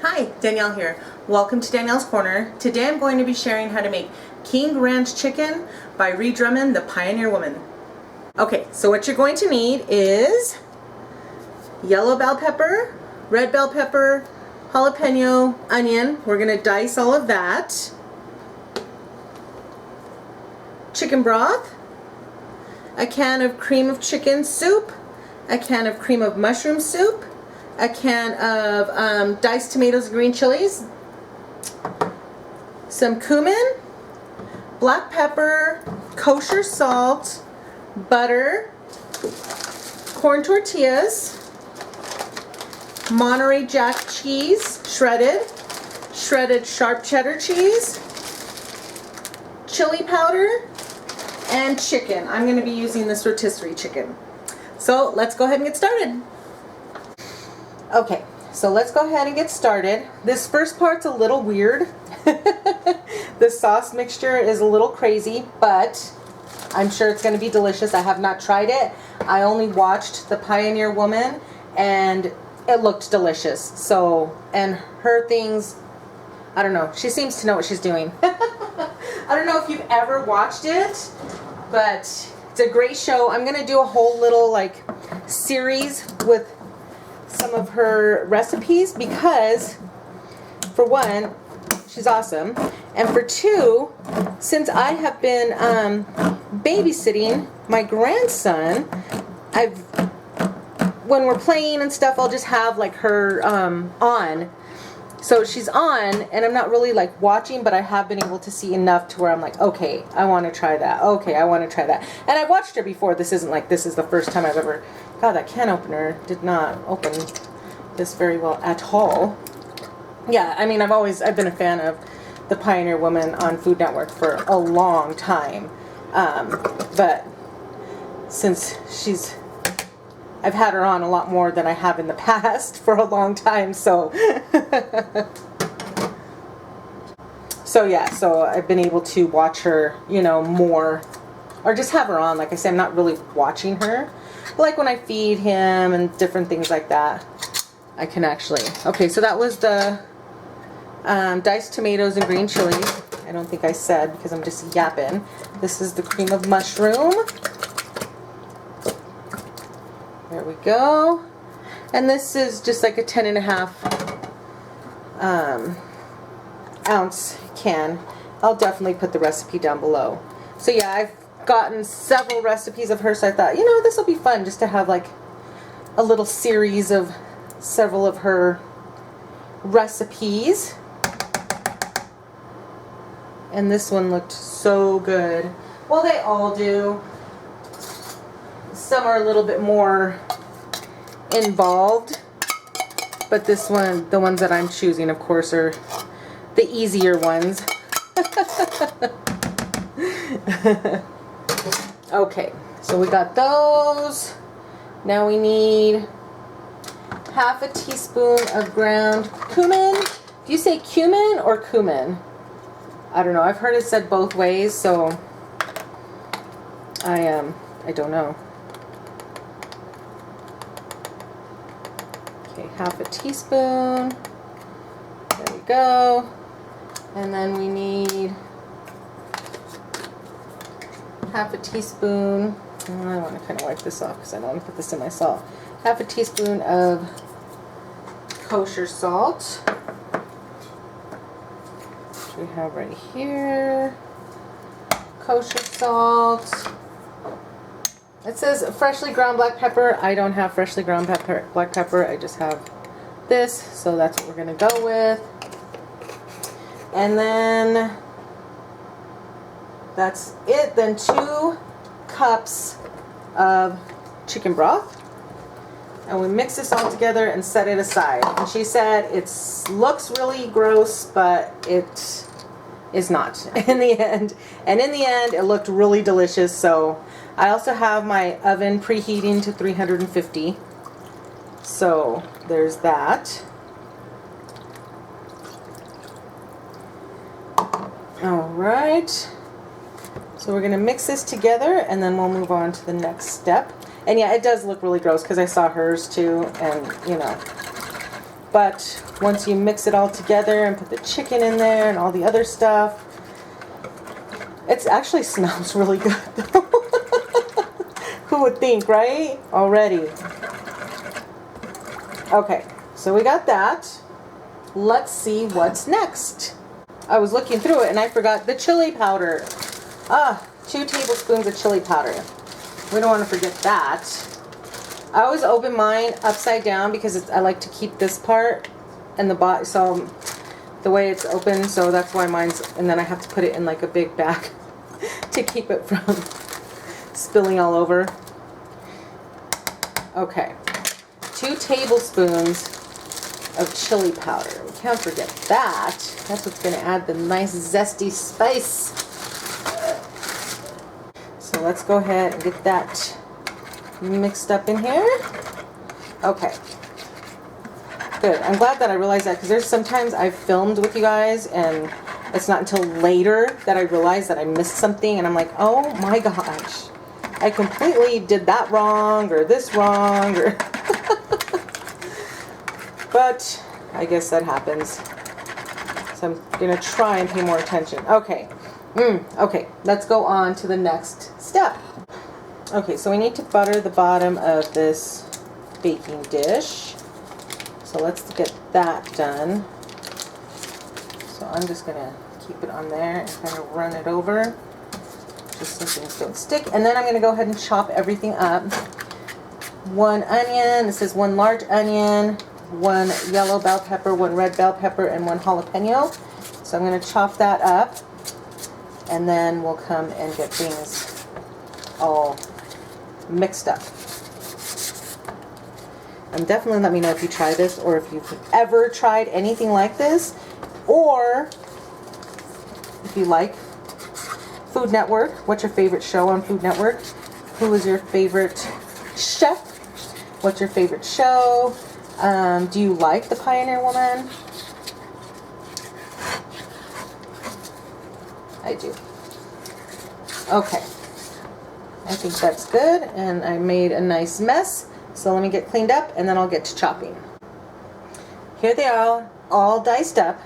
Hi, Danielle here. Welcome to Danielle's Corner. Today I'm going to be sharing how to make King Ranch Chicken by Ree Drummond, the Pioneer Woman. Okay, so what you're going to need is yellow bell pepper, red bell pepper, jalapeno, onion. We're going to dice all of that. Chicken broth, a can of cream of chicken soup, a can of cream of mushroom soup, a can of diced tomatoes and green chilies, some cumin, black pepper, kosher salt, butter, corn tortillas, Monterey Jack cheese, shredded sharp cheddar cheese, chili powder, and chicken. I'm going to be using this rotisserie chicken. So let's go ahead and get started. Okay, so let's go ahead and get started. This first part's a little weird. The sauce mixture is a little crazy, but I'm sure it's going to be delicious. I have not tried it. I only watched the Pioneer Woman and it looked delicious. So, and her things, I don't know. She seems to know what she's doing. I don't know if you've ever watched it, but it's a great show. I'm going to do a whole little like series with some of her recipes because, for one, she's awesome, and for two, since I have been babysitting my grandson, when we're playing and stuff, I'll just have like her on. So she's on, and I'm not really like watching, but I have been able to see enough to where I'm like, okay, I want to try that. Okay, I want to try that. And I've watched her before. This isn't like this is the first time I've ever. God, that can opener did not open this very well at all. Yeah, I mean, I've been a fan of the Pioneer Woman on Food Network for a long time. But since I've had her on a lot more than I have in the past for a long time, so so I've been able to watch her, more, or just have her on. Like I said, I'm not really watching her, but like when I feed him and different things like that, I can actually. Okay, so that was the diced tomatoes and green chilies. I don't think I said because I'm just yapping. This is the cream of mushroom. There we go. And this is just like a 10.5 ounce can. I'll definitely put the recipe down below. So yeah, I've gotten several recipes of hers, so I thought, this will be fun just to have like a little series of several of her recipes. And this one looked so good. Well, they all do. Some are a little bit more involved, but this one, the ones that I'm choosing, of course, are the easier ones. Okay, so we got those. Now we need half a teaspoon of ground cumin. Do you say cumin or cumin? I don't know. I've heard it said both ways, so I don't know. Okay, half a teaspoon. There we go. And then we need half a teaspoon. I want to kind of wipe this off because I don't want to put this in my salt. Half a teaspoon of kosher salt, which we have right here. Kosher salt. It says freshly ground black pepper. I don't have freshly ground black pepper. I just have this, so that's what we're going to go with. And then that's it. Then 2 cups of chicken broth. And we mix this all together and set it aside. And she said it looks really gross, but it is not in the end. And in the end, it looked really delicious. So I also have my oven preheating to 350. So there's that. All right. So we're going to mix this together and then we'll move on to the next step. And yeah, it does look really gross because I saw hers too, and But once you mix it all together and put the chicken in there and all the other stuff, it actually smells really good. Who would think, right? Already. Okay, so we got that. Let's see what's next. I was looking through it and I forgot the chili powder. 2 tablespoons of chili powder. We don't want to forget that. I always open mine upside down because I like to keep this part and the bottom, so the way it's open, so that's why mine's, and then I have to put it in like a big bag to keep it from spilling all over. Okay, 2 tablespoons of chili powder. We can't forget that. That's what's going to add the nice zesty spice. So let's go ahead and get that mixed up in here. Okay. Good. I'm glad that I realized that, because there's sometimes I've filmed with you guys and it's not until later that I realize that I missed something and I'm like, oh my gosh, I completely did that wrong or this wrong or but I guess that happens. So I'm gonna try and pay more attention. Okay. Okay, let's go on to the next step. Okay, so we need to butter the bottom of this baking dish. So let's get that done. So I'm just gonna keep it on there and kind of run it over just so things don't stick. And then I'm gonna go ahead and chop everything up. 1 onion, this is 1 large onion, 1 yellow bell pepper, 1 red bell pepper, and 1 jalapeno. So I'm gonna chop that up. And then we'll come and get things all mixed up. And definitely let me know if you try this or if you've ever tried anything like this, or if you like Food Network. What's your favorite show on Food Network? Who is your favorite chef? What's your favorite show? Do you like The Pioneer Woman? I do. Okay. I think that's good, and I made a nice mess. So let me get cleaned up and then I'll get to chopping. Here they are, all diced up.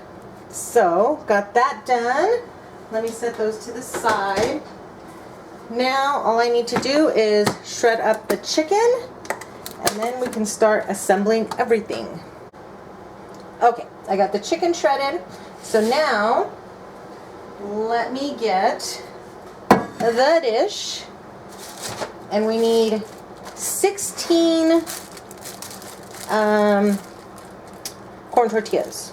So, got that done. Let me set those to the side. Now, all I need to do is shred up the chicken, and then we can start assembling everything. Okay, I got the chicken shredded. So now, let me get the dish, and we need 16 corn tortillas.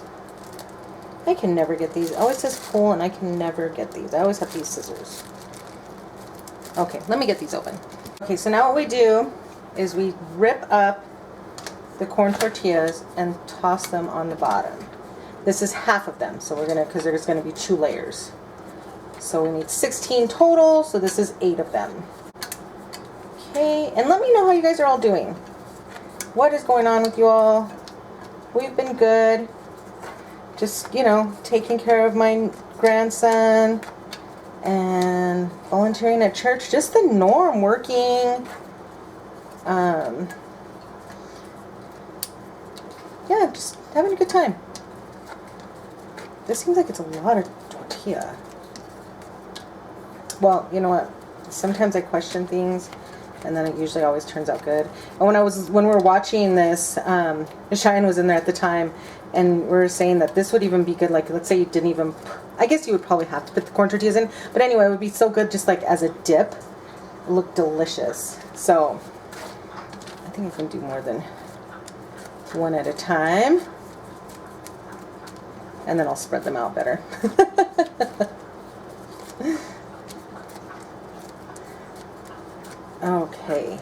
I can never get these. It always says pull and I can never get these. I always have these scissors. Okay, let me get these open. Okay, so now what we do is we rip up the corn tortillas and toss them on the bottom. This is half of them, so we're gonna, because there's gonna be 2 layers. So we need 16 total, so this is 8 of them. Okay, and let me know how you guys are all doing. What is going on with you all? We've been good. Just, you know, taking care of my grandson and volunteering at church. Just the norm, working. Yeah, just having a good time. This seems like it's a lot of tortilla. Well, you know what? Sometimes I question things, and then it usually always turns out good. And when we were watching this, Cheyenne was in there at the time, and we were saying that this would even be good. Like, let's say you didn't even, I guess you would probably have to put the corn tortillas in, but anyway, it would be so good just like as a dip. It looked delicious. So I think I can do more than one at a time, and then I'll spread them out better. Okay.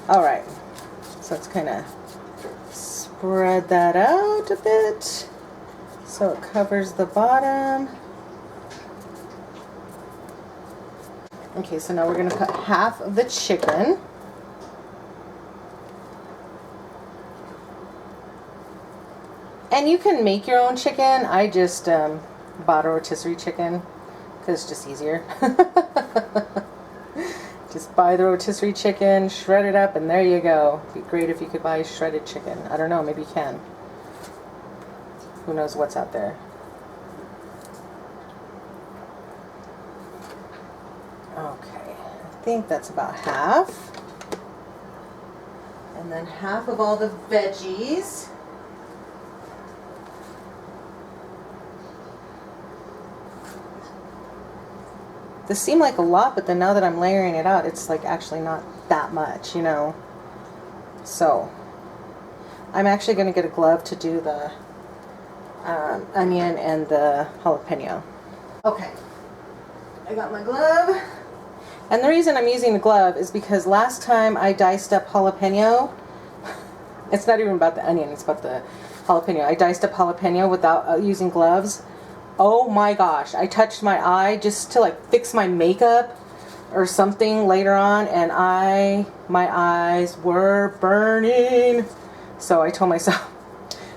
All right. So let's kind of spread that out a bit so it covers the bottom. Okay, so now we're going to cut half of the chicken. And you can make your own chicken. I just bought a rotisserie chicken because it's just easier. Just buy the rotisserie chicken, shred it up, and there you go. It'd be great if you could buy shredded chicken. I don't know, maybe you can. who knows what's out there. Okay, I think that's about half. And then half of all the veggies. This seemed like a lot, but then now that I'm layering it out, it's like actually not that much, you know. So I'm actually going to get a glove to do the onion and the jalapeno. Okay, I got my glove. And the reason I'm using the glove is because last time I diced up jalapeno, it's not even about the onion, it's about the jalapeno. I diced up jalapeno without using gloves. Oh my gosh, I touched my eye just to like fix my makeup or something later on, and my eyes were burning. So I told myself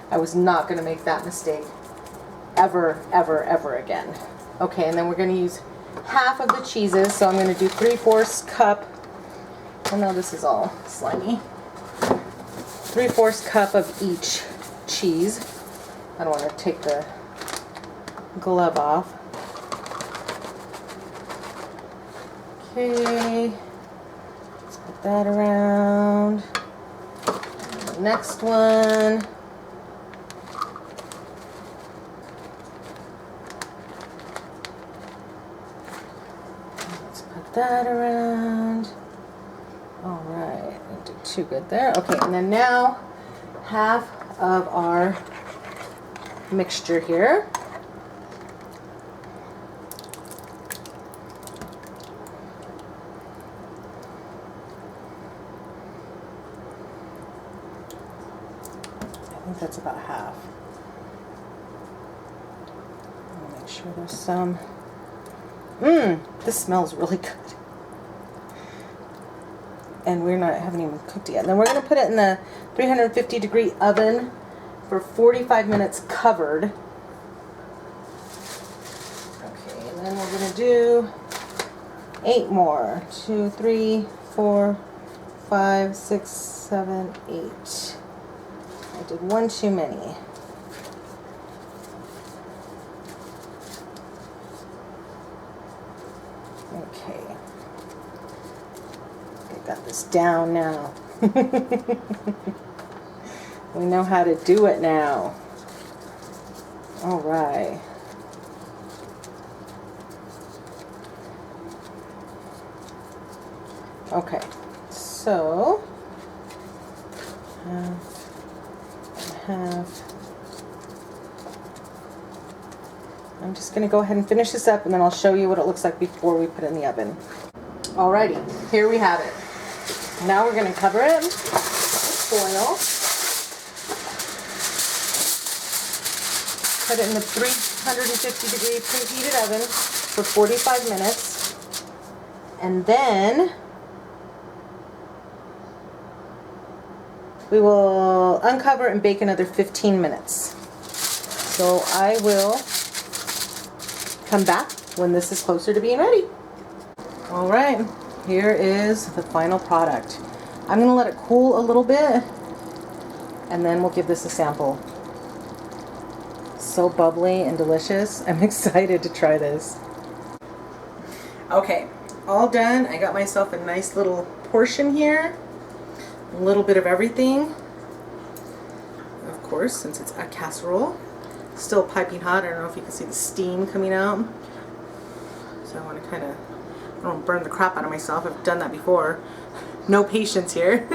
I was not going to make that mistake ever, ever, ever again. Okay, and then we're going to use half of the cheeses, so I'm going to do 3/4 cup. Oh no, this is all slimy. 3/4 cup of each cheese. I don't want to take the glove off. Okay, let's put that around. And the next one. Let's put that around. All right, I did too good there. Okay, and then now half of our mixture here. I think that's about half. I'll make sure there's some. This smells really good. And haven't even cooked it yet. And then we're going to put it in the 350-degree oven for 45 minutes covered. Okay, and then we're going to do 8 more. 2, 3, 4, 5, 6, 7, 8. I did one too many. Okay. I got this down now. We know how to do it now. All right. Okay. So, I'm just going to go ahead and finish this up, and then I'll show you what it looks like before we put it in the oven. Alrighty, here we have it. Now we're going to cover it with foil. Put it in the 350-degree preheated oven for 45 minutes. And then we will uncover and bake another 15 minutes. So I will come back when this is closer to being ready. Alright, here is the final product. I'm going to let it cool a little bit, and then we'll give this a sample. So bubbly and delicious. I'm excited to try this. Okay, all done. I got myself a nice little portion here. A little bit of everything. Of course, since it's a casserole. Still piping hot. I don't know if you can see the steam coming out. So I want to kind of, I don't burn the crap out of myself. I've done that before. No patience here.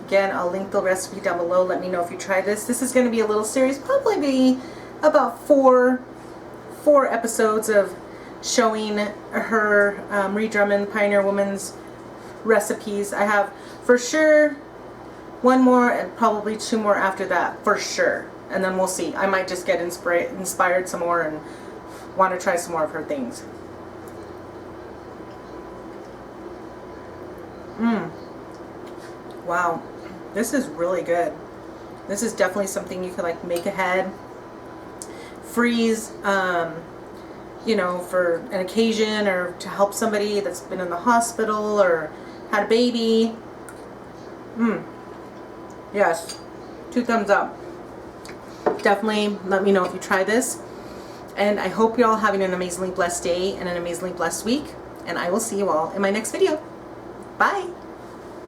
Again, I'll link the recipe down below. Let me know if you try this. This is going to be a little series, probably be about four episodes of showing her Ree Drummond, Pioneer Woman's recipes. I have for sure one more and probably 2 more after that, for sure. And then we'll see. I might just get inspired some more and want to try some more of her things. Wow. This is really good. This is definitely something you could like make ahead, freeze, you know, for an occasion or to help somebody that's been in the hospital or had a baby. Yes. 2 thumbs up. Definitely let me know if you try this. And I hope you're all having an amazingly blessed day and an amazingly blessed week. And I will see you all in my next video. Bye.